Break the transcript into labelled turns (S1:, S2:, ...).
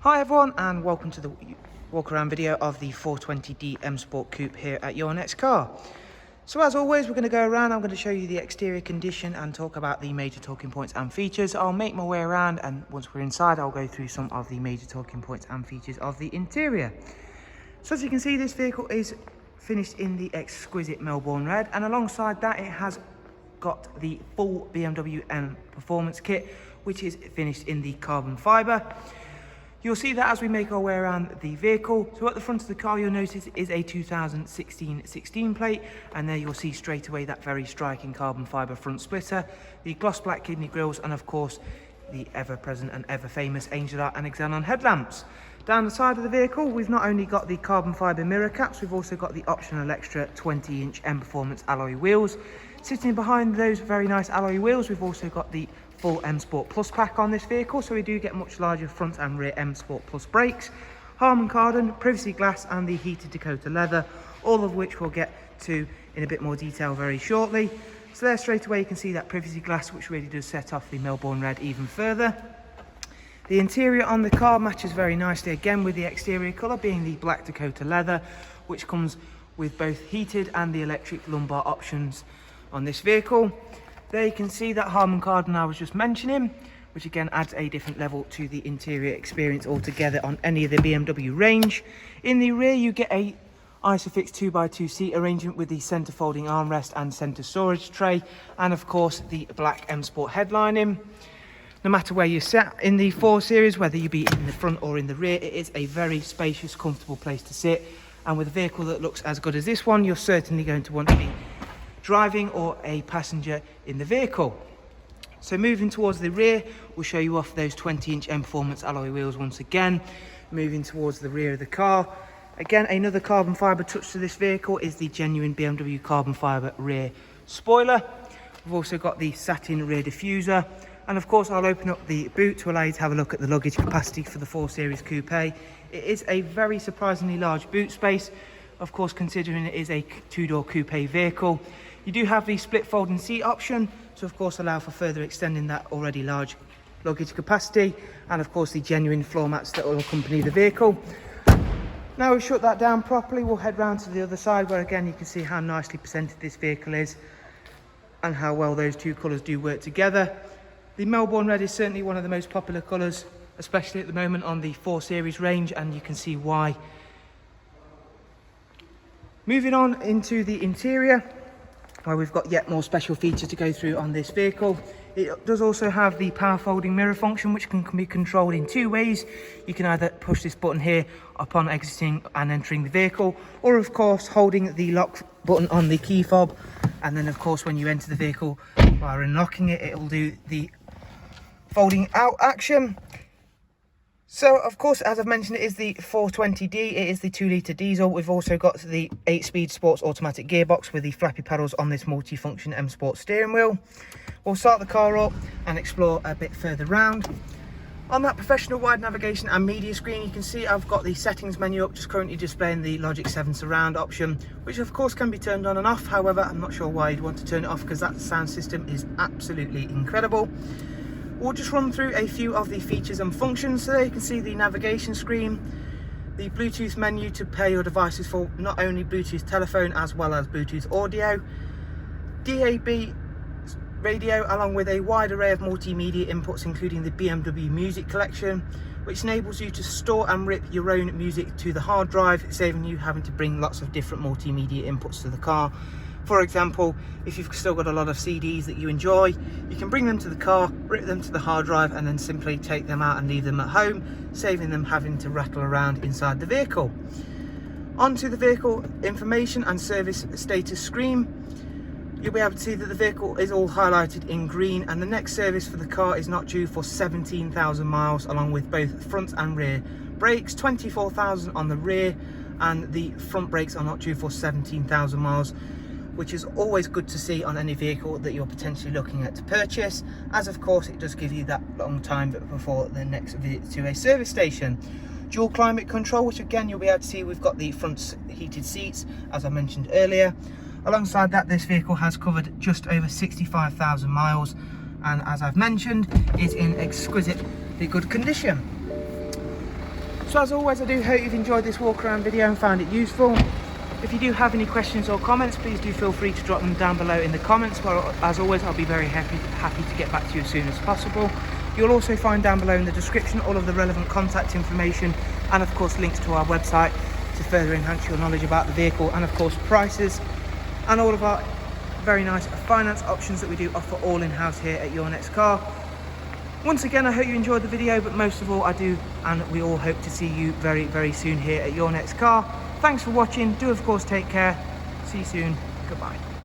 S1: Hi everyone, and welcome to the walk around video of the 420D M Sport Coupe here at your next car. So as always, we're going to go around. I'm going to show you the exterior condition and talk about the major talking points and features. I'll make my way around, and once we're inside, I'll go through some of the major talking points and features of the interior. So as you can see, this vehicle is finished in the exquisite Melbourne Red, and alongside that it has got the full BMW Mperformance kit, which is finished in the carbon fibre. You'll see that as we make our way around the vehicle. So at the front of the car, you'll notice it is a 2016 16 plate, and there you'll see straight away that very striking carbon fibre front splitter, the gloss black kidney grills, and of course the ever present and ever famous angel art and xenon headlamps. Down the side of the vehicle, we've not only got the carbon fibre mirror caps, we've also got the optional extra 20-inch Mperformance alloy wheels. Sitting behind those very nice alloy wheels, we've also got the full M Sport Plus pack on this vehicle, so we do get much larger front and rear M Sport Plus brakes, Harman Kardon, privacy glass, and the heated Dakota leather, all of which we'll get to in a bit more detail very shortly. So there straight away you can see that privacy glass, which really does set off the Melbourne Red even further. The interior on the car matches very nicely again, with the exterior colour being the black Dakota leather, which comes with both heated and the electric lumbar options on this vehicle. There you can see that Harman Kardon I was just mentioning, which again adds a different level to the interior experience altogether on any of the BMW range. In the rear you get a Isofix 2x2 seat arrangement with the centre folding armrest and centre storage tray, and of course the black M Sport headlining. No matter where you sit in the 4 Series, whether you be in the front or in the rear, it is a very spacious, comfortable place to sit, and with a vehicle that looks as good as this one, you're certainly going to want to be driving or a passenger in the vehicle. So moving towards the rear, we'll show you off those 20-inch Mperformance alloy wheels once again. Moving towards the rear of the car, again another carbon fibre touch to this vehicle is the genuine BMW carbon fibre rear spoiler. We've also got the satin rear diffuser, and of course I'll open up the boot to allow you to have a look at the luggage capacity for the 4 Series Coupe. It is a very surprisingly large boot space, of course considering it is a 2-door coupe vehicle. You do have the split folding seat option to of course allow for further extending that already large luggage capacity, and of course the genuine floor mats that will accompany the vehicle. Now we've shut that down properly, we'll head round to the other side, where again you can see how nicely presented this vehicle is and how well those two colours do work together. The Melbourne Red is certainly one of the most popular colours, especially at the moment on the 4 Series range, and you can see why. Moving on into the interior, where we've got yet more special features to go through on this vehicle. It does also have the power folding mirror function, which can be controlled in 2 ways. You can either push this button here upon exiting and entering the vehicle, or of course holding the lock button on the key fob, and then of course when you enter the vehicle while unlocking it, it will do the folding out action. So of course, as I've mentioned, it is the 420D, it is the 2-litre diesel. We've also got the 8-speed sports automatic gearbox with the flappy pedals on this multi-function M Sport steering wheel. We'll start the car up and explore a bit further round. On that professional wide navigation and media screen, you can see I've got the settings menu up, just currently displaying the Logic 7 surround option, which of course can be turned on and off. However, I'm not sure why you'd want to turn it off, because that sound system is absolutely incredible. We'll just run through a few of the features and functions. So there you can see the navigation screen, the Bluetooth menu to pair your devices for not only Bluetooth telephone as well as Bluetooth audio, DAB radio, along with a wide array of multimedia inputs, including the BMW music collection, which enables you to store and rip your own music to the hard drive, saving you having to bring lots of different multimedia inputs to the car. For example, if you've still got a lot of CDs that you enjoy, you can bring them to the car, rip them to the hard drive, and then simply take them out and leave them at home, saving them having to rattle around inside the vehicle. Onto the vehicle information and service status screen, you'll be able to see that the vehicle is all highlighted in green, and the next service for the car is not due for 17,000 miles, along with both front and rear brakes, 24,000 on the rear, and the front brakes are not due for 17,000 miles. Which is always good to see on any vehicle that you're potentially looking at to purchase, as of course it does give you that long time before the next visit to a service station. Dual climate control, which again you'll be able to see we've got the front heated seats, as I mentioned earlier. Alongside that, this vehicle has covered just over 65,000 miles, and as I've mentioned, is in exquisitely good condition. So as always, I do hope you've enjoyed this walk around video and found it useful. If you do have any questions or comments, please do feel free to drop them down below in the comments. Well, as always, I'll be very happy to get back to you as soon as possible. You'll also find down below in the description all of the relevant contact information and of course links to our website to further enhance your knowledge about the vehicle, and of course prices and all of our very nice finance options that we do offer all in-house here at Your Next Car. Once again, I hope you enjoyed the video, but most of all I do and we all hope to see you very, very soon here at Your Next Car. Thanks for watching. Do of course take care. See you soon. Goodbye.